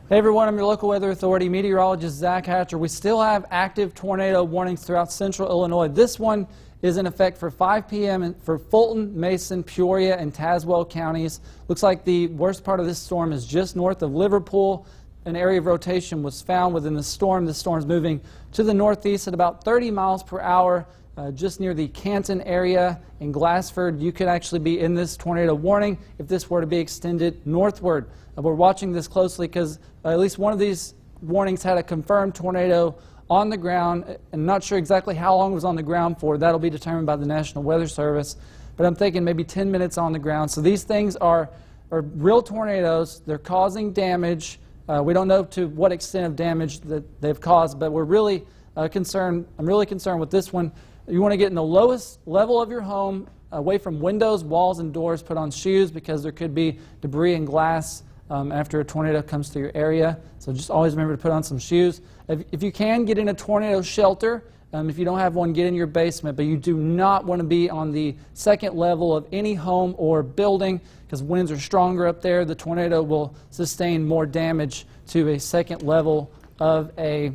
Hey everyone, I'm your local weather authority meteorologist Zach Hatcher. We still have active tornado warnings throughout central Illinois. This one is in effect for 5 p.m. for Fulton, Mason, Peoria, and Tazewell counties. Looks like the worst part of this storm is just north of Liverpool. An area of rotation was found within the storm. The storm's moving to the northeast at about 30 miles per hour. Just near the Canton area in Glassford. You could actually be in this tornado warning if this were to be extended northward. We're watching this closely because at least one of these warnings had a confirmed tornado on the ground. I'm not sure exactly how long it was on the ground for. That'll be determined by the National Weather Service. But I'm thinking maybe 10 minutes on the ground. So these things are real tornadoes. They're causing damage. We don't know to what extent of damage that they've caused, but we're really concerned. I'm really concerned with this one. You want to get in the lowest level of your home, away from windows, walls, and doors. Put on shoes because there could be debris and glass after a tornado comes through your area. So just always remember to put on some shoes. If you can, get in a tornado shelter. If you don't have one, get in your basement. But you do not want to be on the second level of any home or building because winds are stronger up there. The tornado will sustain more damage to a second level of a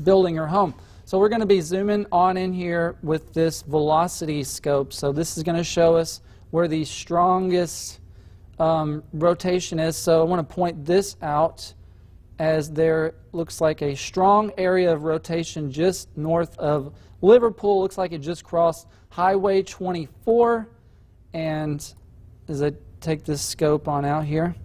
building or home. So we're going to be zooming on in here with this velocity scope. So this is going to show us where the strongest rotation is. So I want to point this out as there looks like a strong area of rotation just north of Liverpool. Looks like it just crossed Highway 24. And as I take this scope on out here,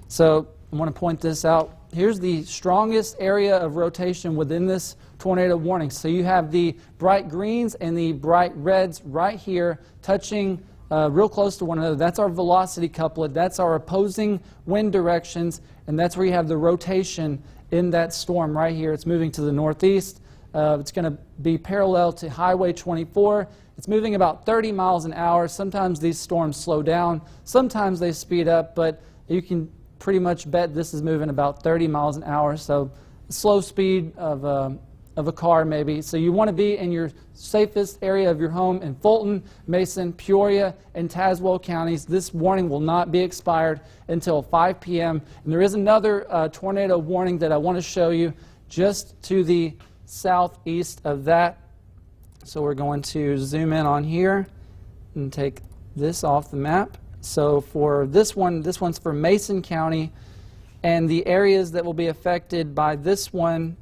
so I want to point this out. Here's the strongest area of rotation within this tornado warning. So you have the bright greens and the bright reds right here touching real close to one another. That's our velocity couplet. That's our opposing wind directions, and that's where you have the rotation in that storm right here. It's moving to the northeast. It's going to be parallel to Highway 24. It's moving about 30 miles an hour. Sometimes these storms slow down. Sometimes they speed up, but you can pretty much bet this is moving about 30 miles an hour, so slow speed of a car maybe. So you want to be in your safest area of your home in Fulton, Mason, Peoria, and Tazewell counties. This warning will not be expired until 5 p.m. And there is another tornado warning that I want to show you just to the southeast of that. So we're going to zoom in on here and take this off the map. So for this one's for Mason County, and the areas that will be affected by this one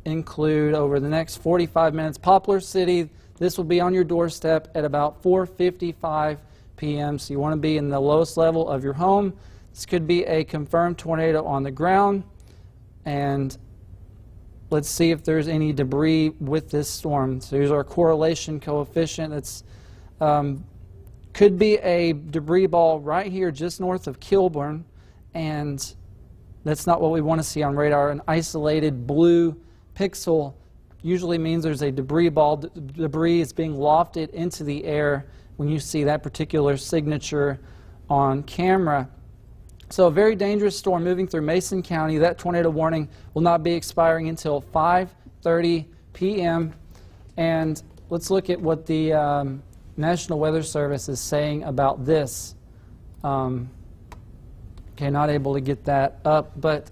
include over the next 45 minutes, Poplar City. This will be on your doorstep at about 4:55 p.m. So you want to be in the lowest level of your home. This could be a confirmed tornado on the ground, and let's see if there's any debris with this storm. So here's our correlation coefficient. It's could be a debris ball right here just north of Kilburn, and that's not what we want to see on radar. An isolated blue pixel usually means there's a debris ball. Debris is being lofted into the air when you see that particular signature on camera. So a very dangerous storm moving through Mason County. That tornado warning will not be expiring until 5:30 p.m. And let's look at what the National Weather Service is saying about this. Okay, not able to get that up, but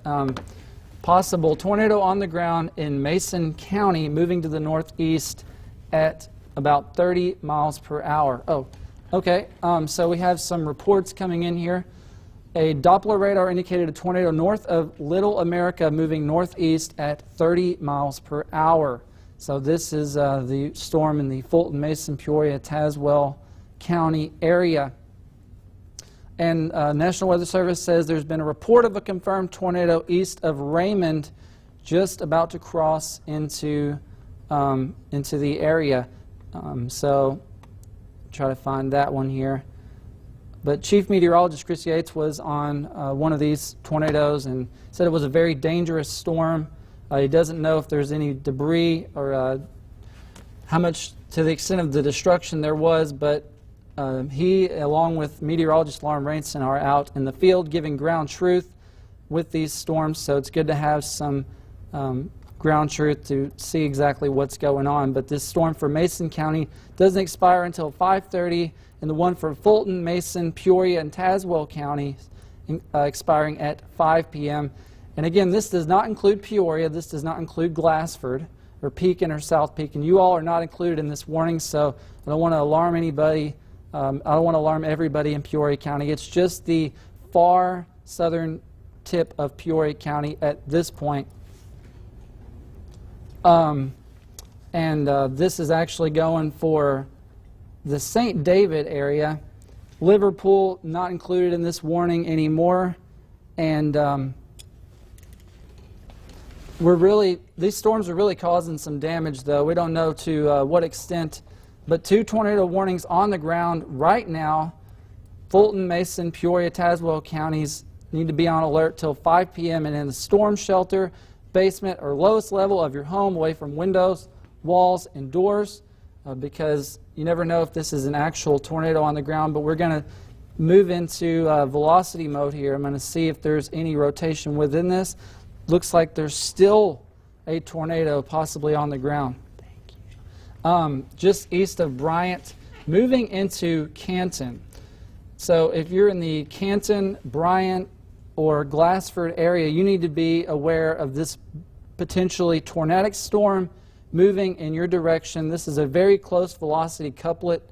possible tornado on the ground in Mason County moving to the northeast at about 30 miles per hour. Oh, okay, so we have some reports coming in here. A Doppler radar indicated a tornado north of Little America moving northeast at 30 miles per hour. So this is the storm in the Fulton, Mason, Peoria, Tazewell County area. And National Weather Service says there's been a report of a confirmed tornado east of Raymond just about to cross into the area. So try to find that one here. But Chief Meteorologist Chris Yates was on one of these tornadoes and said it was a very dangerous storm. He doesn't know if there's any debris or how much to the extent of the destruction there was, but he, along with meteorologist Lauren Rainson, are out in the field giving ground truth with these storms, so it's good to have some ground truth to see exactly what's going on. But this storm for Mason County doesn't expire until 5:30, and the one for Fulton, Mason, Peoria, and Tazewell counties expiring at 5 p.m. And again, this does not include Peoria. This does not include Glassford or Pekin or South Pekin. You all are not included in this warning, so I don't want to alarm anybody. I don't want to alarm everybody in Peoria County. It's just the far southern tip of Peoria County at this point. This is actually going for the St. David area. Liverpool not included in this warning anymore. And these storms are really causing some damage, though. We don't know to what extent. But 2 tornado warnings on the ground right now. Fulton, Mason, Peoria, Tazewell counties need to be on alert till 5 p.m. and in the storm shelter, basement, or lowest level of your home, away from windows, walls, and doors, because you never know if this is an actual tornado on the ground. But we're going to move into velocity mode here. I'm going to see if there's any rotation within this. Looks like there's still a tornado possibly on the ground. Just east of Bryant, moving into Canton. So if you're in the Canton, Bryant, or Glassford area, you need to be aware of this potentially tornadic storm moving in your direction. This is a very close velocity couplet.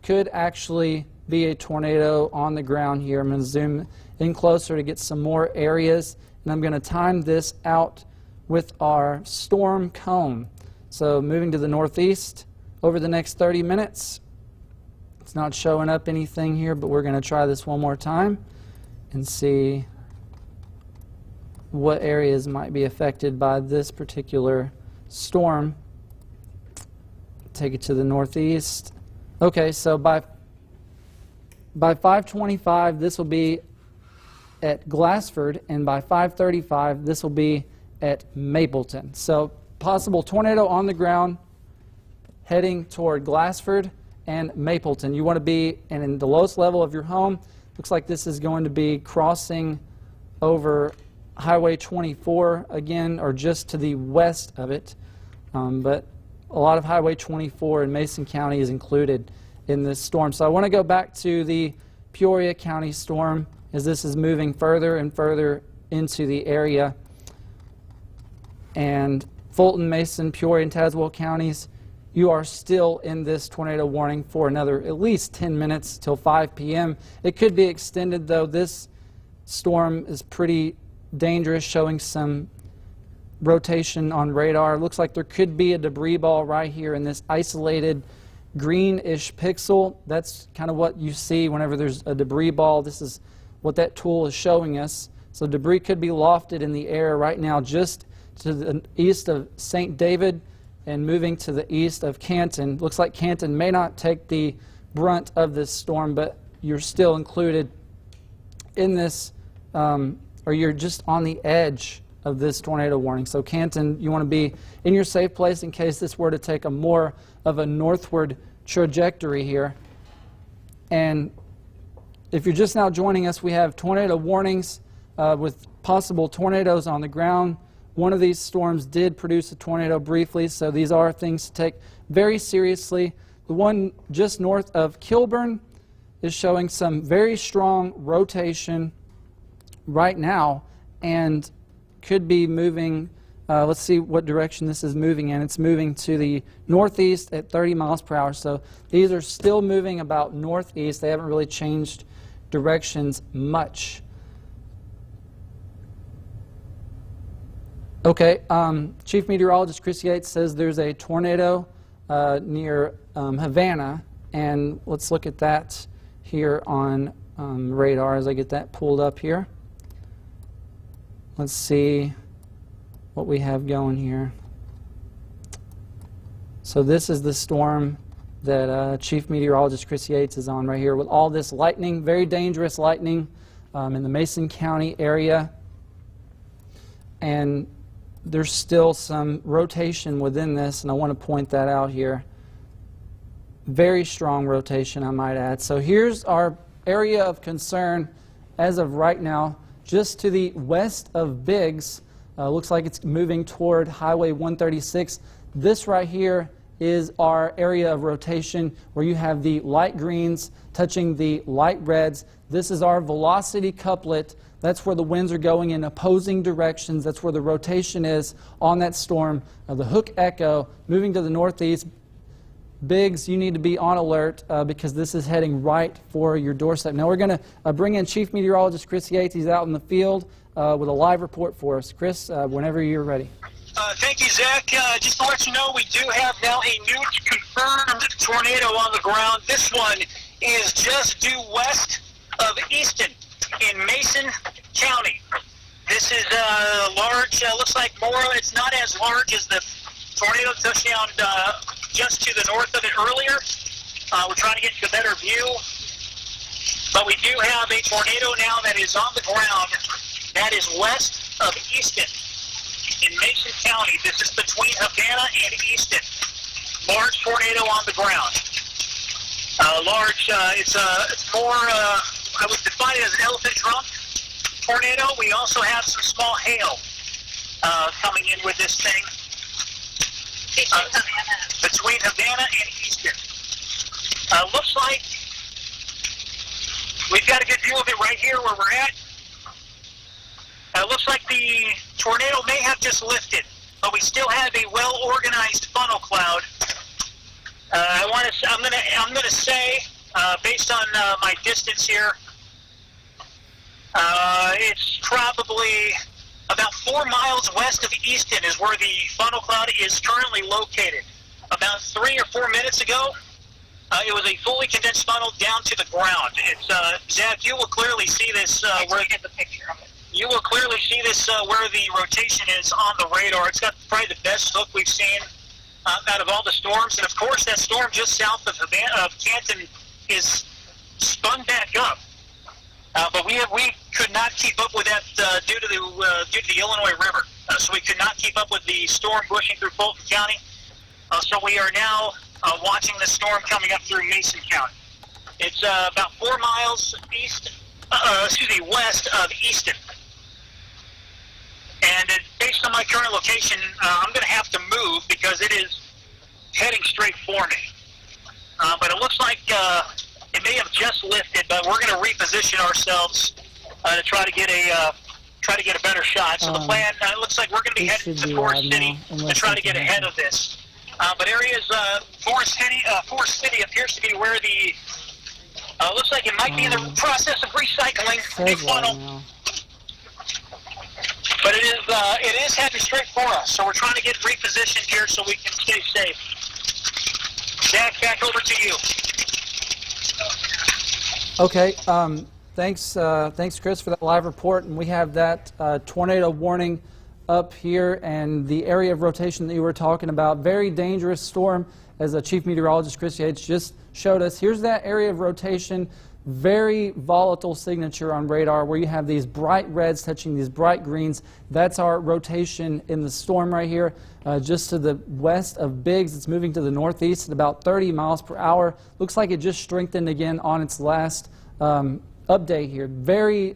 Could actually be a tornado on the ground here. I'm going to zoom in closer to get some more areas, and I'm going to time this out with our storm cone. So moving to the northeast over the next 30 minutes. It's not showing up anything here, but we're going to try this one more time and see what areas might be affected by this particular storm. Take it to the northeast. Okay, so by 5:25, this will be at Glassford, and by 5:35, this will be at Mapleton. So possible tornado on the ground heading toward Glassford and Mapleton. You want to be in the lowest level of your home. Looks like this is going to be crossing over Highway 24 again, or just to the west of it. But a lot of Highway 24 in Mason County is included in this storm. So I want to go back to the Peoria County storm as this is moving further and further into the area. And Fulton, Mason, Peoria, and Tazewell counties, you are still in this tornado warning for another at least 10 minutes till 5 p.m. It could be extended, though. This storm is pretty dangerous, showing some rotation on radar. Looks like there could be a debris ball right here in this isolated greenish pixel. That's kind of what you see whenever there's a debris ball. This is what that tool is showing us. So debris could be lofted in the air right now just to the east of St. David and moving to the east of Canton. Looks like Canton may not take the brunt of this storm, but you're still included in this, or you're just on the edge of this tornado warning. So Canton, you want to be in your safe place in case this were to take a more of a northward trajectory here. And if you're just now joining us, we have tornado warnings with possible tornadoes on the ground. One of these storms did produce a tornado briefly, so these are things to take very seriously. The one just north of Kilburn is showing some very strong rotation right now and could be moving. Let's see what direction this is moving in. It's moving to the northeast at 30 miles per hour. So these are still moving about northeast. They haven't really changed directions much. Okay, Chief Meteorologist Chris Yates says there's a tornado near Havana, and let's look at that here on radar as I get that pulled up here. Let's see what we have going here. So this is the storm that Chief Meteorologist Chris Yates is on right here with all this lightning, very dangerous lightning in the Mason County area. And there's still some rotation within this, and I want to point that out here. Very strong rotation, I might add. So here's our area of concern as of right now, just to the west of Biggs. Looks like it's moving toward Highway 136. This right here is our area of rotation where you have the light greens touching the light reds. This is our velocity couplet That's where the winds are going in opposing directions. That's where the rotation is on that storm. The Hook Echo moving to the northeast. Biggs, you need to be on alert because this is heading right for your doorstep. Now we're going to bring in Chief Meteorologist Chris Yates. He's out in the field with a live report for us. Chris, whenever you're ready. Thank you, Zach. Just to let you know, we do have now a new confirmed tornado on the ground. This one is just due west of Easton in Mason County. This is large, looks like more, it's not as large as the tornado touchdown just to the north of it earlier. We're trying to get you a better view. But we do have a tornado now that is on the ground that is west of Easton in Mason County. This is between Havana and Easton. Large tornado on the ground. It's more, I would define it as an elephant trunk tornado. We also have some small hail coming in with this thing. Between Havana and Easton. Looks like we've got a good view of it right here where we're at. Looks like the tornado may have just lifted, but we still have a well-organized funnel cloud. I'm gonna say, based on my distance here, it's probably about 4 miles west of Easton is where the funnel cloud is currently located. About 3 or 4 minutes ago, it was a fully condensed funnel down to the ground. It's Zach, you will clearly see this. Where get the picture of it. You will clearly see this where the rotation is on the radar. It's got probably the best hook we've seen out of all the storms, and of course that storm just south of Canton is spun back up. But we could not keep up with that due to the Illinois River. So we could not keep up with the storm pushing through Fulton County. So we are now watching the storm coming up through Mason County. It's about 4 miles west of Easton. And based on my current location, I'm going to have to move because it is heading straight for me. But it looks like it may have just lifted, but we're going to reposition ourselves to try to get a better shot. So the plan, it looks like we're going to be heading to Forest City to try to get ahead of this. But areas, Forest City appears to be where the looks like it might be in the process of recycling a funnel. But it is heading straight for us, so we're trying to get repositioned here so we can stay safe. Zach, back over to you. Okay, thanks Chris for that live report, and we have that tornado warning up here and the area of rotation that you were talking about. Very dangerous storm, as the Chief Meteorologist Chris Yates just showed us. Here's that area of rotation. Very volatile signature on radar where you have these bright reds touching these bright greens. That's our rotation in the storm right here. Just to the west of Biggs, it's moving to the northeast at about 30 miles per hour. Looks like it just strengthened again on its last update here. Very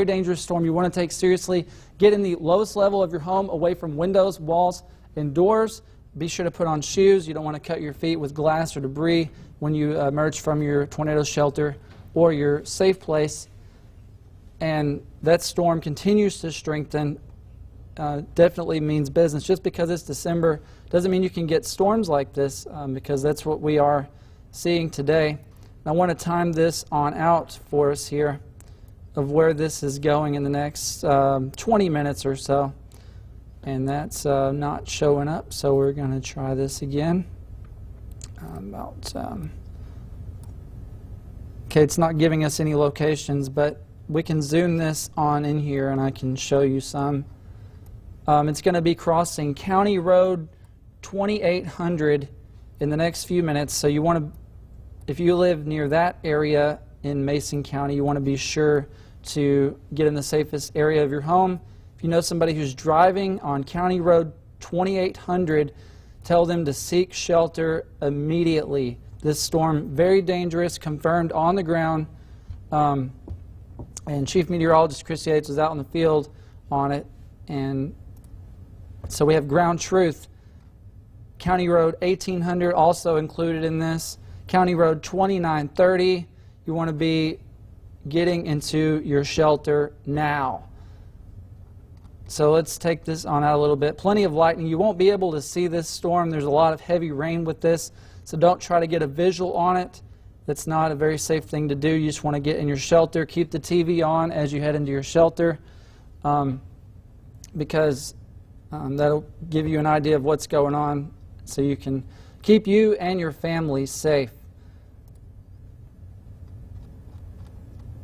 dangerous storm you want to take seriously. Get in the lowest level of your home, away from windows, walls, and doors. Be sure to put on shoes. You don't want to cut your feet with glass or debris when you emerge from your tornado shelter or your safe place. And that storm continues to strengthen. Definitely means business. Just because it's December doesn't mean you can get storms like this, because that's what we are seeing today. I want to time this on out for us here of where this is going in the next 20 minutes or so. And that's not showing up, so we're going to try this again. Okay, it's not giving us any locations, but we can zoom this on in here and I can show you some. It's going to be crossing County Road 2800 in the next few minutes, so you want to, if you live near that area in Mason County, you want to be sure to get in the safest area of your home. If you know somebody who's driving on County Road 2800, tell them to seek shelter immediately. This storm, very dangerous, confirmed on the ground. And Chief Meteorologist Chris Yates was out in the field on it. And so we have ground truth. County Road 1800 also included in this. County Road 2930, you want to be getting into your shelter now. So let's take this on out a little bit. Plenty of lightning. You won't be able to see this storm. There's a lot of heavy rain with this, so don't try to get a visual on it. That's not a very safe thing to do. You just want to get in your shelter. Keep the TV on as you head into your shelter, because that'll give you an idea of what's going on, so you can keep you and your family safe.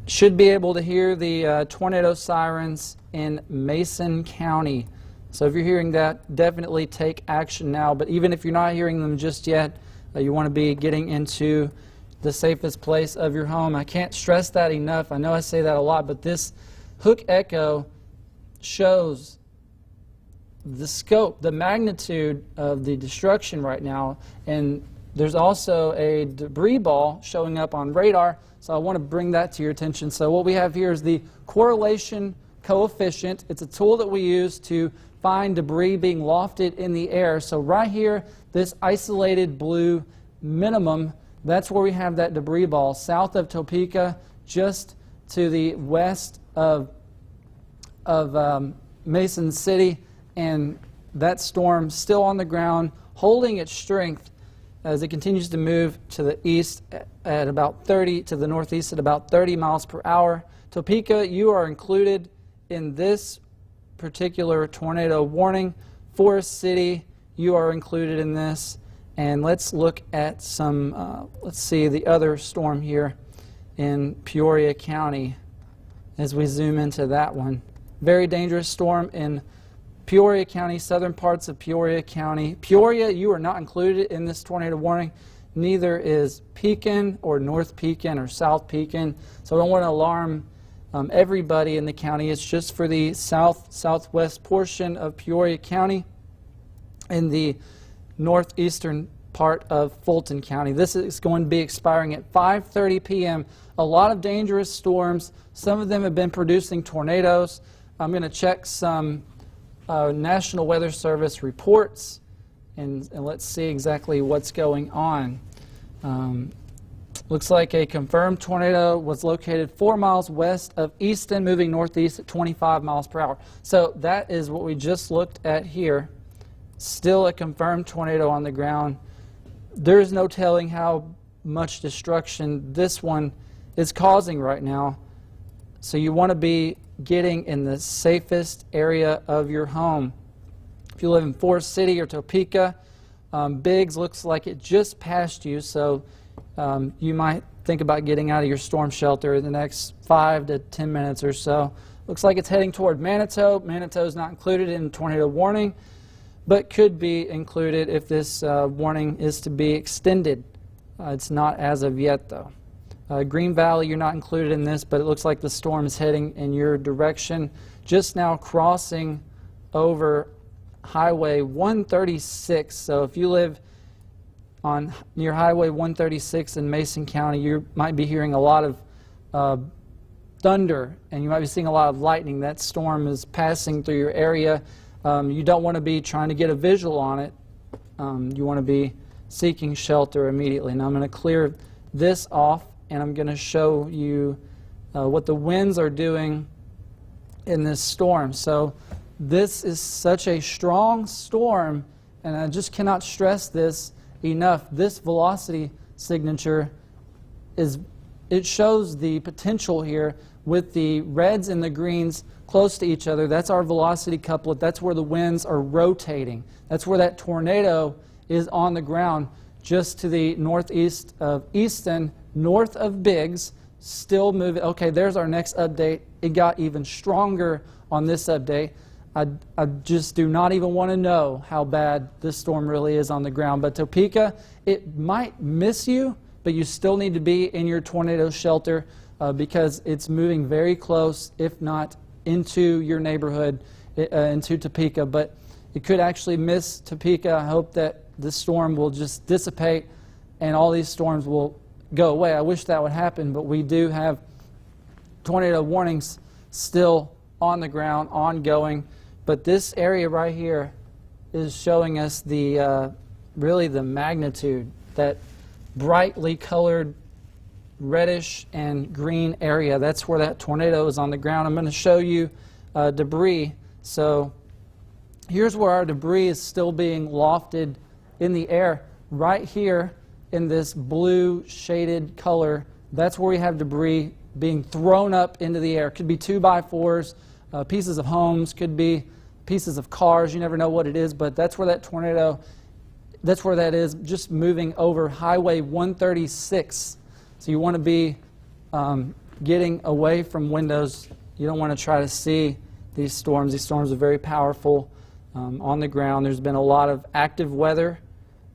Should be able to hear the tornado sirens in Mason County. So if you're hearing that, definitely take action now. But even if you're not hearing them just yet, you want to be getting into the safest place of your home. I can't stress that enough. I know I say that a lot, but this hook echo shows the scope, the magnitude of the destruction right now. And there's also a debris ball showing up on radar, so I want to bring that to your attention. So what we have here is the correlation coefficient. It's a tool that we use to find debris being lofted in the air. So right here, this isolated blue minimum, that's where we have that debris ball, south of Topeka, just to the west of Mason City, and that storm still on the ground, holding its strength as it continues to move to the east at about 30, to the northeast at about 30 miles per hour. Topeka, you are included in this particular tornado warning. Forest City, you are included in this. And let's look at some, let's see the other storm here in Peoria County as we zoom into that one. Very dangerous storm in Peoria County, southern parts of Peoria County. Peoria, you are not included in this tornado warning. Neither is Pekin or North Pekin or South Pekin. So I don't want to alarm everybody in the county. It's just for the southwest portion of Peoria County and the northeastern part of Fulton County. This is going to be expiring at 5:30 p.m. A lot of dangerous storms. Some of them have been producing tornadoes. I'm going to check some National Weather Service reports and let's see exactly what's going on. Looks like a confirmed tornado was located 4 miles west of Easton, moving northeast at 25 miles per hour. So that is what we just looked at here. Still a confirmed tornado on the ground. There is no telling how much destruction this one is causing right now. So you want to be getting in the safest area of your home. If you live in Forest City or Topeka, Biggs looks like it just passed you, so you might think about getting out of your storm shelter in the next 5 to 10 minutes or so. Looks like it's heading toward Manitou. Manitou is not included in the tornado warning, but could be included if this warning is to be extended. It's not as of yet, though. Green Valley, you're not included in this, but it looks like the storm is heading in your direction. Just now crossing over Highway 136. So if you live on near Highway 136 in Mason County, you might be hearing a lot of thunder, and you might be seeing a lot of lightning. That storm is passing through your area. You don't want to be trying to get a visual on it. You want to be seeking shelter immediately. Now I'm going to clear this off, and I'm going to show you what the winds are doing in this storm. So this is such a strong storm, and I just cannot stress this enough. This velocity signature it shows the potential here with the reds and the greens close to each other. That's our velocity couplet. That's where the winds are rotating. That's where that tornado is on the ground, just to the northeast of Easton, north of Biggs, still moving. Okay, there's our next update. It got even stronger on this update. I just do not even want to know how bad this storm really is on the ground. But Topeka, it might miss you, but you still need to be in your tornado shelter because it's moving very close, if not into your neighborhood, into Topeka. But it could actually miss Topeka. I hope that this storm will just dissipate and all these storms will go away. I wish that would happen, but we do have tornado warnings still on the ground, ongoing. But this area right here is showing us the really the magnitude, that brightly colored reddish and green area. That's where that tornado is on the ground. I'm going to show you debris. So here's where our debris is still being lofted in the air. Right here in this blue shaded color, that's where we have debris being thrown up into the air. Could be 2x4s, pieces of homes, could be pieces of cars. You never know what it is, but that's where that tornado, that's where that is, just moving over Highway 136. So you want to be getting away from windows. You don't want to try to see these storms. These storms are very powerful on the ground. There's been a lot of active weather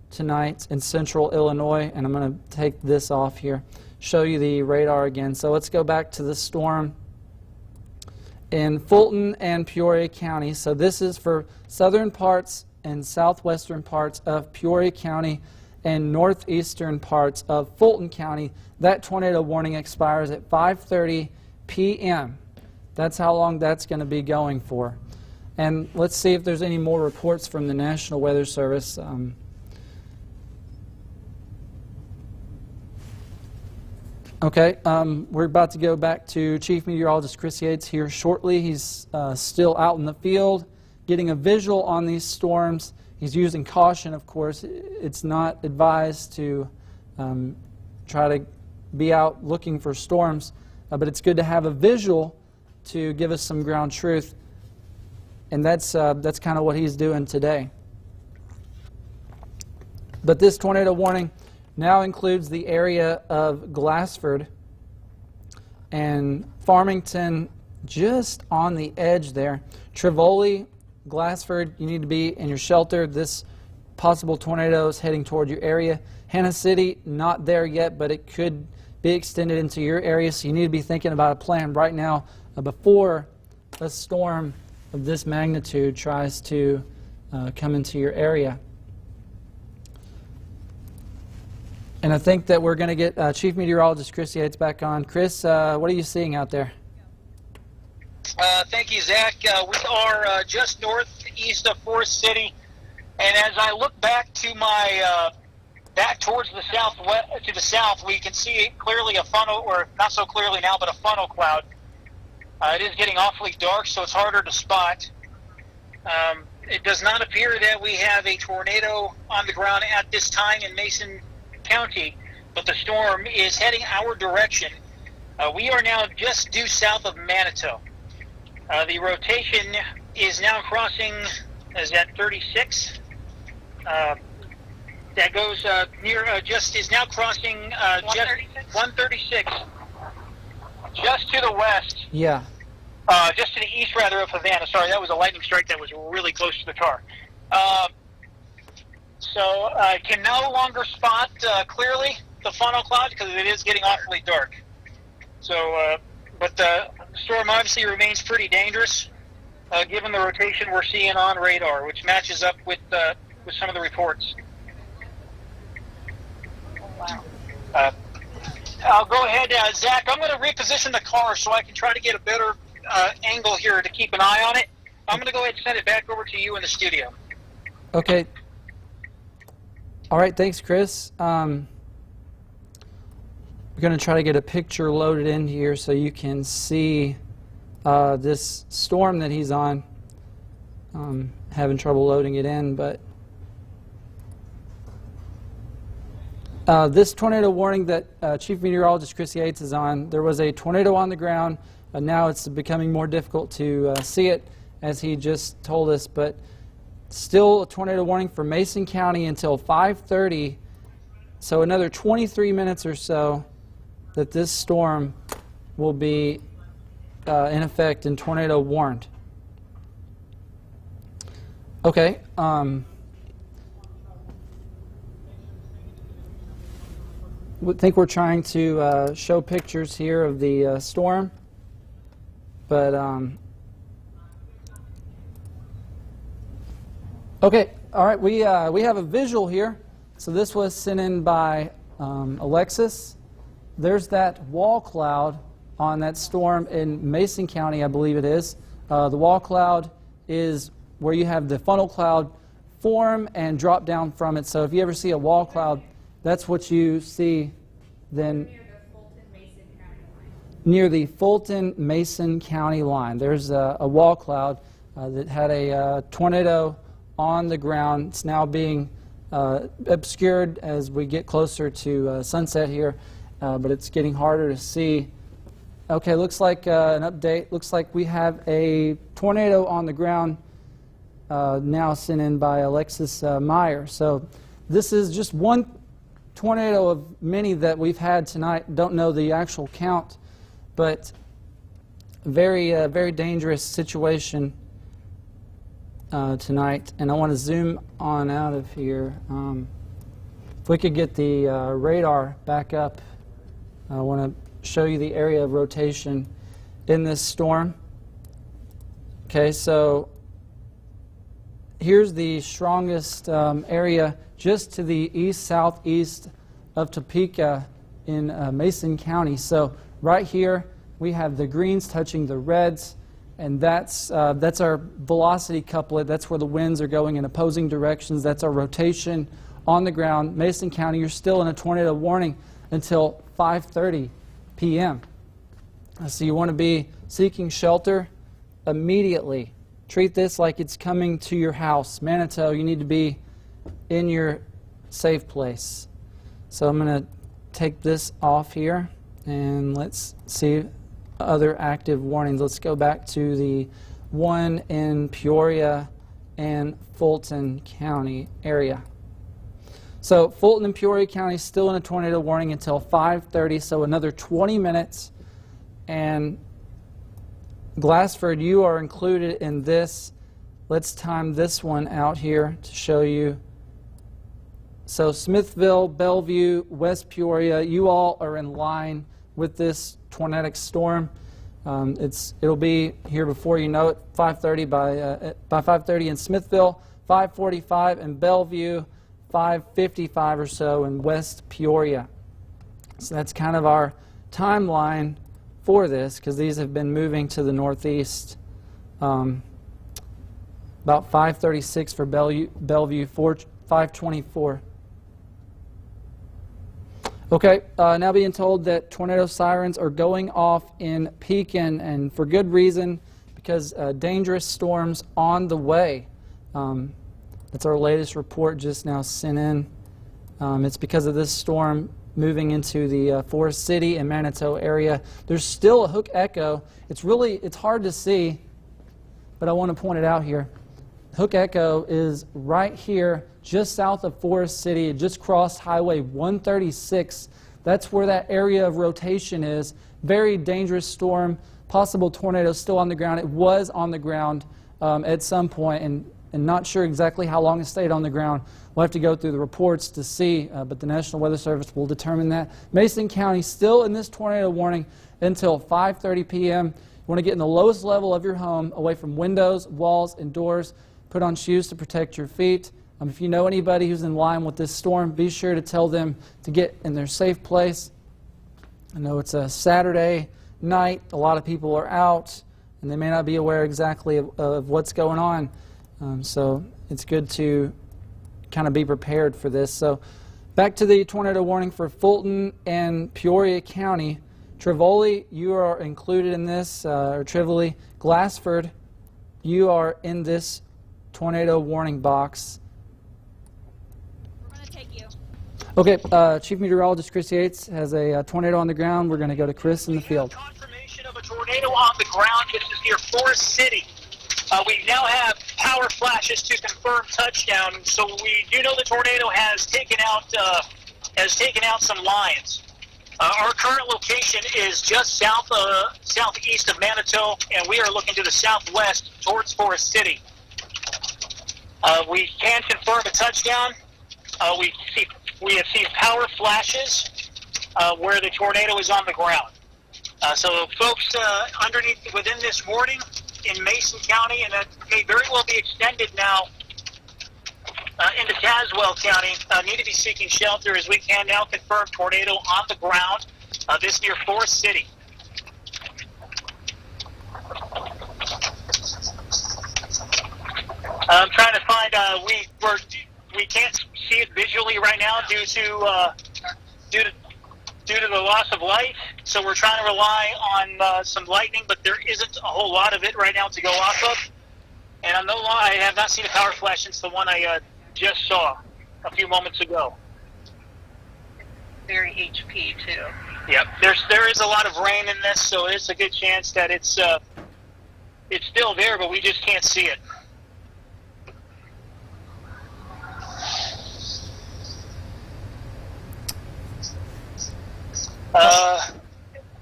tonight in central Illinois, and I'm going to take this off here, show you the radar again. So let's go back to the storm in Fulton and Peoria County. So this is for southern parts and southwestern parts of Peoria County and northeastern parts of Fulton County. That tornado warning expires at 5:30 p.m. That's how long that's going to be going for. And let's see if there's any more reports from the National Weather Service. Okay, we're about to go back to Chief Meteorologist Chris Yates here shortly. He's still out in the field getting a visual on these storms. He's using caution, of course. It's not advised to try to be out looking for storms, but it's good to have a visual to give us some ground truth, and that's kind of what he's doing today. But this tornado warning now includes the area of Glassford and Farmington, just on the edge there. Trevoli, Glassford, you need to be in your shelter. This possible tornado is heading toward your area. Hannah City, not there yet, but it could be extended into your area, so you need to be thinking about a plan right now before a storm of this magnitude tries to come into your area. And I think that we're going to get Chief Meteorologist Chris Yates back on. Chris, what are you seeing out there? Thank you, Zach. We are just northeast of Forest City, and as I look back to my back towards the southwest, to the south, we can see clearly a funnel, or not so clearly now, but a funnel cloud. It is getting awfully dark, so it's harder to spot. It does not appear that we have a tornado on the ground at this time in Mason County, but the storm is heading our direction. We are now just due south of Manitou. The rotation is now crossing, is at 36. That goes near, is now crossing just 136, just to the west. Yeah. Just to the east, rather, of Havana. Sorry, that was a lightning strike that was really close to the car. So I can no longer spot clearly the funnel cloud because it is getting awfully dark. So, but the storm obviously remains pretty dangerous given the rotation we're seeing on radar, which matches up with some of the reports. Wow. I'll go ahead, Zach. I'm going to reposition the car so I can try to get a better angle here to keep an eye on it. I'm going to go ahead and send it back over to you in the studio. Okay. All right, thanks, Chris. We're going to try to get a picture loaded in here so you can see this storm that he's on. Having trouble loading it in, but this tornado warning that Chief Meteorologist Chris Yates is on, there was a tornado on the ground. Now it's becoming more difficult to see it, as he just told us, but still a tornado warning for Mason County until 5:30, so another 23 minutes or so that this storm will be in effect and tornado warned. Okay. I think we're trying to show pictures here of the storm, but okay, all right, we have a visual here. So this was sent in by Alexis. There's that wall cloud on that storm in Mason County, I believe it is. The wall cloud is where you have the funnel cloud form and drop down from it. So if you ever see a wall cloud, that's what you see then. Near the Fulton near the Fulton-Mason County line. There's a wall cloud that had a tornado on the ground. It's now being obscured as we get closer to sunset here, but it's getting harder to see. Okay, looks like an update. Looks like we have a tornado on the ground now sent in by Alexis Meyer. So this is just one tornado of many that we've had tonight. Don't know the actual count, but very dangerous situation tonight. And I want to zoom on out of here. If we could get the radar back up, I want to show you the area of rotation in this storm. Okay, so here's the strongest area just to the east-southeast of Topeka in Mason County. So right here we have the greens touching the reds, and that's our velocity couplet. That's where the winds are going in opposing directions. That's our rotation on the ground. Mason County, you're still in a tornado warning until 5:30 p.m. So you want to be seeking shelter immediately. Treat this like it's coming to your house. Manitou, you need to be in your safe place. So I'm going to take this off here, and let's see other active warnings. Let's go back to the one in Peoria and Fulton County area. So Fulton and Peoria County still in a tornado warning until 5:30, so another 20 minutes. And Glassford, you are included in this. Let's time this one out here to show you. So Smithville, Bellevue, West Peoria, you all are in line with this tornadic storm. It'll be here before you know it. 5:30 by 5:30 in Smithville, 5:45 in Bellevue, 5:55 or so in West Peoria. So that's kind of our timeline for this, because these have been moving to the northeast. About 5:36 for Bellevue, 5:24. Okay, now being told that tornado sirens are going off in Pekin, and for good reason, because dangerous storms on the way. That's our latest report just now sent in. It's because of this storm moving into the Forest City and Manitou area. There's still a hook echo. It's hard to see, but I want to point it out here. Hook echo is right here, just south of Forest City. It just crossed Highway 136. That's where that area of rotation is. Very dangerous storm. Possible tornado still on the ground. It was on the ground at some point, and not sure exactly how long it stayed on the ground. We'll have to go through the reports to see, but the National Weather Service will determine that. Mason County still in this tornado warning until 5:30 p.m. You want to get in the lowest level of your home, away from windows, walls, and doors. Put on shoes to protect your feet. If you know anybody who's in line with this storm, be sure to tell them to get in their safe place. I know it's a Saturday night. A lot of people are out, and they may not be aware exactly of what's going on. So it's good to kind of be prepared for this. So back to the tornado warning for Fulton and Peoria County. Trevoli, you are included in this, or Trevoli. Glassford, you are in this tornado warning box. We're going to take you. Okay, Chief Meteorologist Chris Yates has a tornado on the ground. We're going to go to Chris in the field. Confirmation of a tornado on the ground. This is near Forest City. We now have power flashes to confirm touchdown. So we do know the tornado has taken out some lines. Our current location is just southeast of Manitou, and we are looking to the southwest towards Forest City. We can confirm a touchdown. We have seen power flashes where the tornado is on the ground. So folks within this warning in Mason County, and that may very well be extended now into Tazewell County, need to be seeking shelter, as we can now confirm tornado on the ground, this near Forest City. I'm trying to find, we can't see it visually right now due to the loss of light. so we're trying to rely on some lightning, but there isn't a whole lot of it right now to go off of. And I'm no lie, I have not seen a power flash since the one I just saw a few moments ago. Very HP too. Yep, there is a lot of rain in this, so it's a good chance that it's still there, but we just can't see it.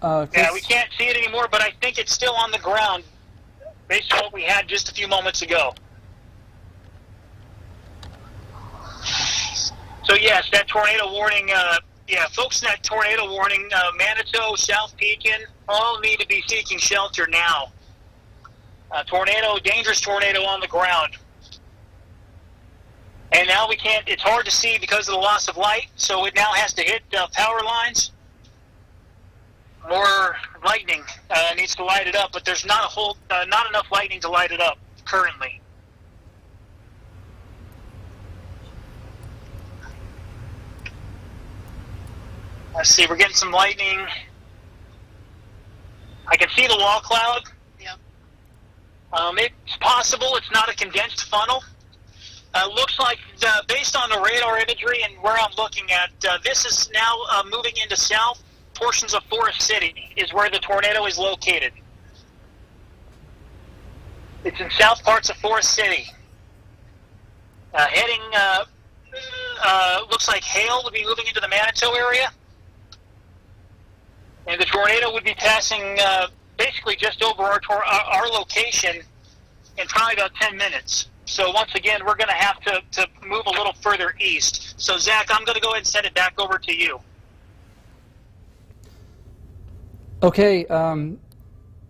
Yeah, we can't see it anymore, but I think it's still on the ground based on what we had just a few moments ago. So yes, that tornado warning, folks, that tornado warning, Manitou, South Pekin, all need to be seeking shelter now. Dangerous tornado on the ground. And now we can't, it's hard to see because of the loss of light, so it now has to hit power lines. More lightning needs to light it up, but there's not enough lightning to light it up currently. Let's see, we're getting some lightning. I can see the wall cloud. Yeah. It's possible it's not a condensed funnel. Looks like, based on the radar imagery and where I'm looking at, this is now moving into south portions of Forest City is where the tornado is located. It's in south parts of Forest City. Looks like hail would be moving into the Manitou area. And the tornado would be passing basically just over our location in probably about 10 minutes. So once again, we're going to have to move a little further east. So Zach, I'm going to go ahead and send it back over to you. Okay,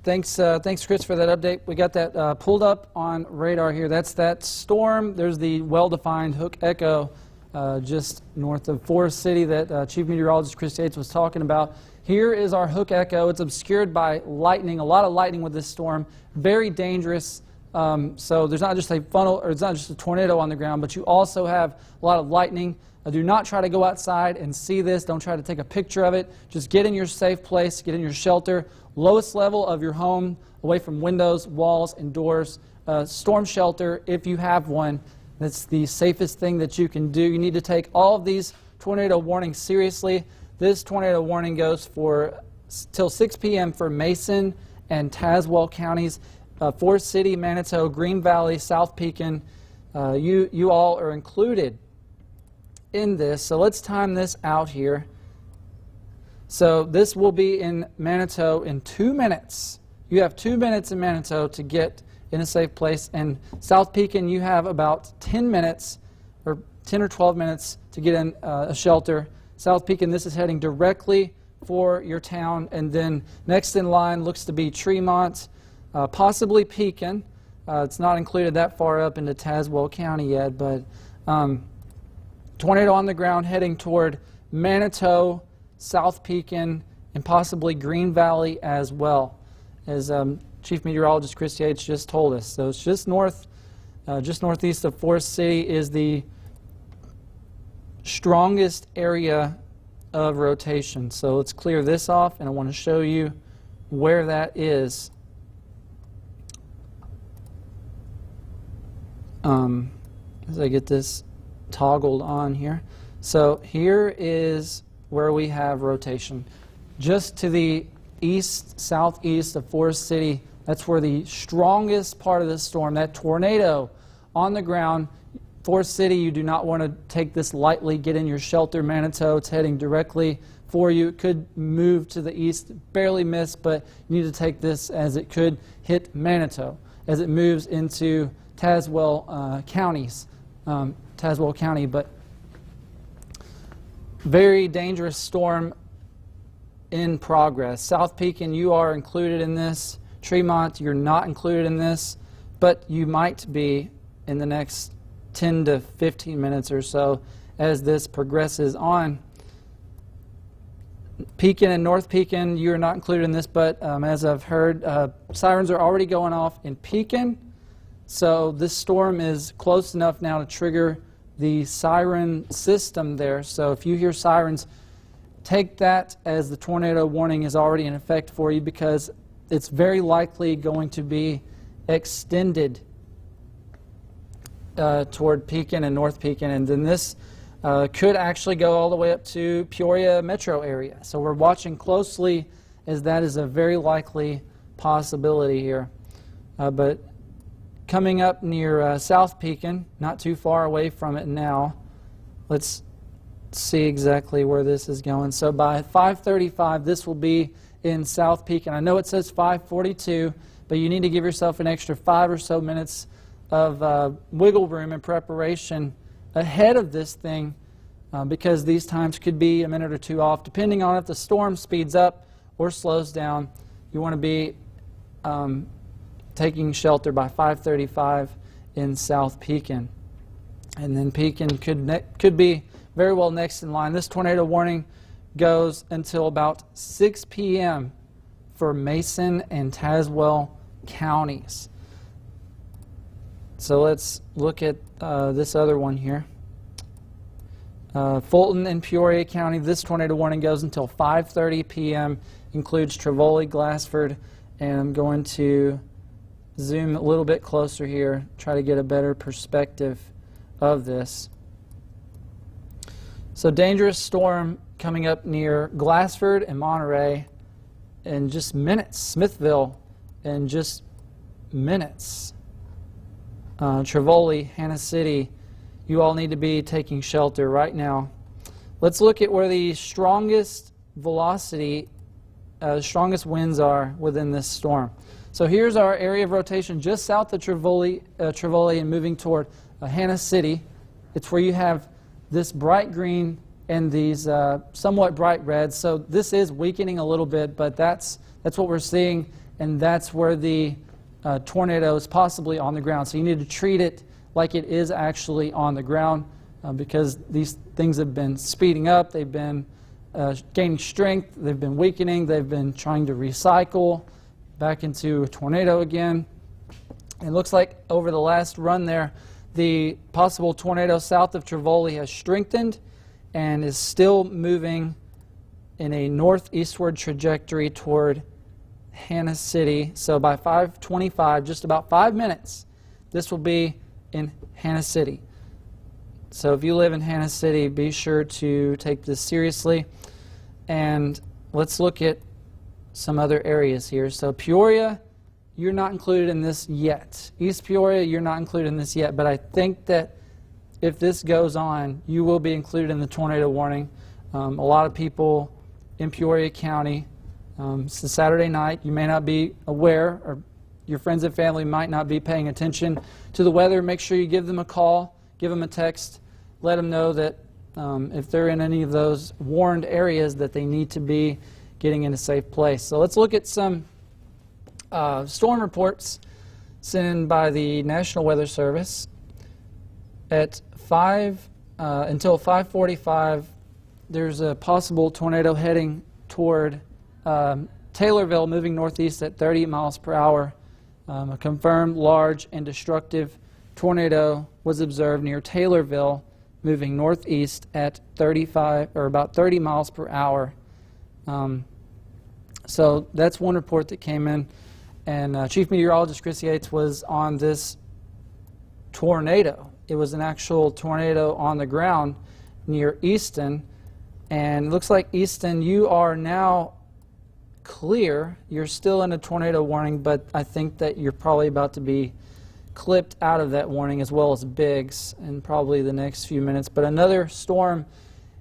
thanks Chris for that update. We got that pulled up on radar here. That's that storm. There's the well-defined Hook Echo just north of Forest City that Chief Meteorologist Chris Yates was talking about. Here is our Hook Echo. It's obscured by lightning, a lot of lightning with this storm. Very dangerous. So there's not just a funnel, or it's not just a tornado on the ground, but you also have a lot of lightning. Do not try to go outside and see this. Don't try to take a picture of it. Just get in your safe place, get in your shelter, lowest level of your home, away from windows, walls, and doors. Storm shelter, if you have one, that's the safest thing that you can do. You need to take all of these tornado warnings seriously. This tornado warning goes for till 6 p.m. for Mason and Tazewell counties. Forest City, Manitou, Green Valley, South Pekin, you all are included in this. So let's time this out here. So this will be in Manitou in 2 minutes. You have 2 minutes in Manitou to get in a safe place. And South Pekin, you have about 10 minutes, or 10 or 12 minutes to get in a shelter. South Pekin, this is heading directly for your town. And then next in line looks to be Tremont, possibly Pekin. It's not included that far up into Tazewell County yet, but tornado on the ground heading toward Manitou, South Pekin, and possibly Green Valley as well, as Chief Meteorologist Chris Yates just told us. So it's just northeast of Forest City is the strongest area of rotation. So let's clear this off, and I want to show you where that is. As I get this toggled on here. So here is where we have rotation. Just to the east, southeast of Forest City, that's where the strongest part of this storm, that tornado on the ground. Forest City, you do not want to take this lightly. Get in your shelter. Manitou, it's heading directly for you. It could move to the east, barely miss, but you need to take this as it could hit Manitou as it moves into Tazewell counties. Tazewell County, but very dangerous storm in progress. South Pekin, you are included in this. Tremont, you're not included in this, but you might be in the next 10 to 15 minutes or so as this progresses on. Pekin and North Pekin, you are not included in this, but as I've heard, sirens are already going off in Pekin. So this storm is close enough now to trigger the siren system there. So if you hear sirens, take that as the tornado warning is already in effect for you, because it's very likely going to be extended toward Pekin and North Pekin, and then this could actually go all the way up to Peoria metro area. So we're watching closely, as that is a very likely possibility here. But coming up near South Pekin, not too far away from it now, let's see exactly where this is going. So by 5:35, this will be in South Pekin. I know it says 5:42, but you need to give yourself an extra 5 or so minutes of wiggle room and preparation ahead of this thing, because these times could be a minute or two off, depending on if the storm speeds up or slows down. You want to be taking shelter by 5:35 in South Pekin. And then Pekin could be very well next in line. This tornado warning goes until about 6 p.m. for Mason and Tazewell counties. So let's look at this other one here. Fulton and Peoria County, this tornado warning goes until 5:30 p.m., includes Trevoli, Glassford, and I'm going to zoom a little bit closer here, try to get a better perspective of this. So dangerous storm coming up near Glassford and Monterey in just minutes. Smithville in just minutes. Trevoli, Hannah City, you all need to be taking shelter right now. Let's look at where the strongest velocity, strongest winds are within this storm. So here's our area of rotation just south of Trevoli and moving toward Hannah City. It's where you have this bright green and these somewhat bright reds. So this is weakening a little bit, but that's what we're seeing, and that's where the tornado is possibly on the ground. So you need to treat it like it is actually on the ground, because these things have been speeding up, they've been gaining strength, they've been weakening, they've been trying to recycle back into a tornado again. It looks like over the last run there, the possible tornado south of Trevoli has strengthened and is still moving in a northeastward trajectory toward Hannah City. So by 5:25, just about 5 minutes, this will be in Hannah City. So if you live in Hannah City, be sure to take this seriously. And let's look at some other areas here. So Peoria, you're not included in this yet. East Peoria, you're not included in this yet, but I think that if this goes on, you will be included in the tornado warning. A lot of people in Peoria County, it's a Saturday night, you may not be aware, or your friends and family might not be paying attention to the weather. Make sure you give them a call, give them a text, let them know that if they're in any of those warned areas that they need to be getting in a safe place. So let's look at some storm reports sent in by the National Weather Service. At until 5:45, there's a possible tornado heading toward Taylorville, moving northeast at 30 miles per hour. A confirmed large and destructive tornado was observed near Taylorville, moving northeast at 35 or about 30 miles per hour. So that's one report that came in, and Chief Meteorologist Chris Yates was on this tornado. It was an actual tornado on the ground near Easton, and it looks like Easton, you are now clear. You're still in a tornado warning, but I think that you're probably about to be clipped out of that warning, as well as Biggs, in probably the next few minutes. But another storm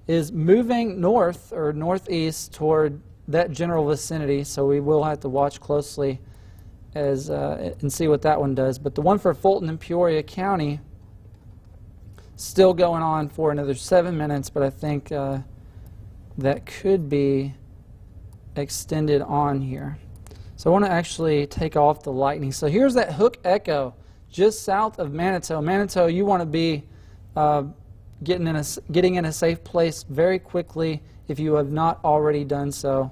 is moving north or northeast toward that general vicinity, so we will have to watch closely as and see what that one does. But the one for Fulton and Peoria County still going on for another 7 minutes, but I think that could be extended on here. So I want to actually take off the lightning. So here's that Hook Echo just south of Manitou. Manitou, you want to be getting in a safe place very quickly if you have not already done so.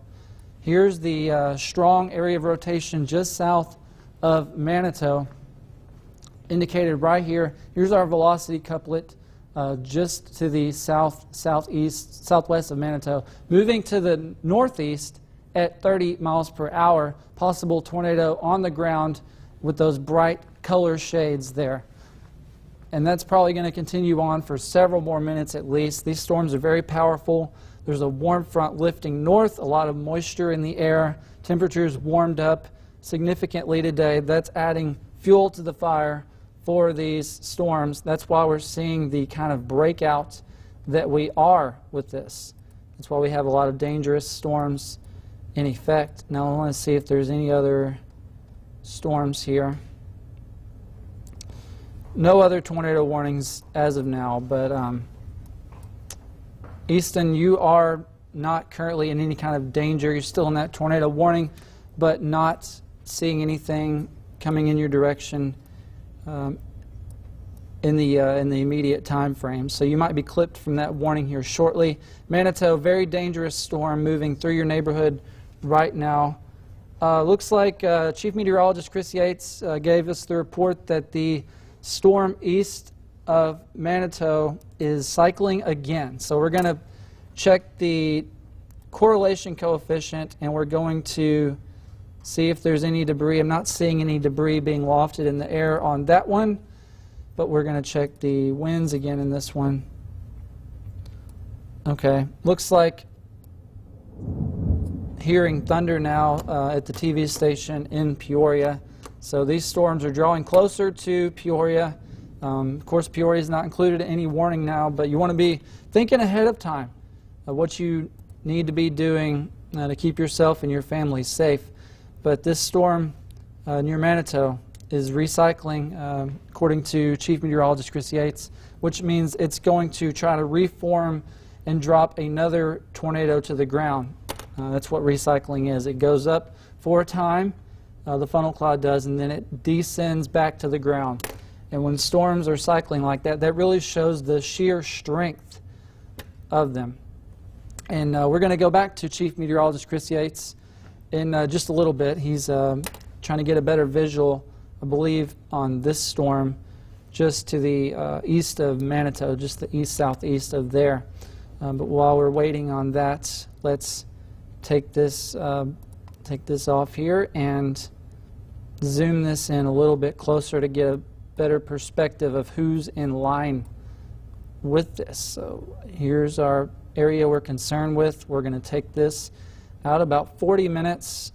Here's the strong area of rotation just south of Manitou, indicated right here. Here's our velocity couplet just to the southwest of Manitou, moving to the northeast at 30 miles per hour. Possible tornado on the ground with those bright color shades there. And that's probably going to continue on for several more minutes at least. These storms are very powerful. There's a warm front lifting north, a lot of moisture in the air. Temperatures warmed up significantly today. That's adding fuel to the fire for these storms. That's why we're seeing the kind of breakout that we are with this. That's why we have a lot of dangerous storms in effect. Now I want to see if there's any other storms here. No other tornado warnings as of now, but Easton, you are not currently in any kind of danger. You're still in that tornado warning, but not seeing anything coming in your direction in the immediate time frame. So you might be clipped from that warning here shortly. Manitou, very dangerous storm moving through your neighborhood right now. Looks like Chief Meteorologist Chris Yates gave us the report that the storm east of Manitou is cycling again. So we're going to check the correlation coefficient, and we're going to see if there's any debris. I'm not seeing any debris being lofted in the air on that one, but we're going to check the winds again in this one. Okay, looks like hearing thunder now at the TV station in Peoria. So these storms are drawing closer to Peoria. Of course, Peoria is not included in any warning now, but you want to be thinking ahead of time of what you need to be doing to keep yourself and your family safe. But this storm near Manitou is recycling, according to Chief Meteorologist Chris Yates, which means it's going to try to reform and drop another tornado to the ground. That's what recycling is. It goes up for a time, the funnel cloud does, and then it descends back to the ground. And when storms are cycling like that, that really shows the sheer strength of them. And we're going to go back to Chief Meteorologist Chris Yates in just a little bit. He's trying to get a better visual, I believe, on this storm just to the east of Manitou, just the east-southeast of there. But while we're waiting on that, let's take this off here and zoom this in a little bit closer to get a better perspective of who's in line with this. So here's our area we're concerned with. We're going to take this out about 40 minutes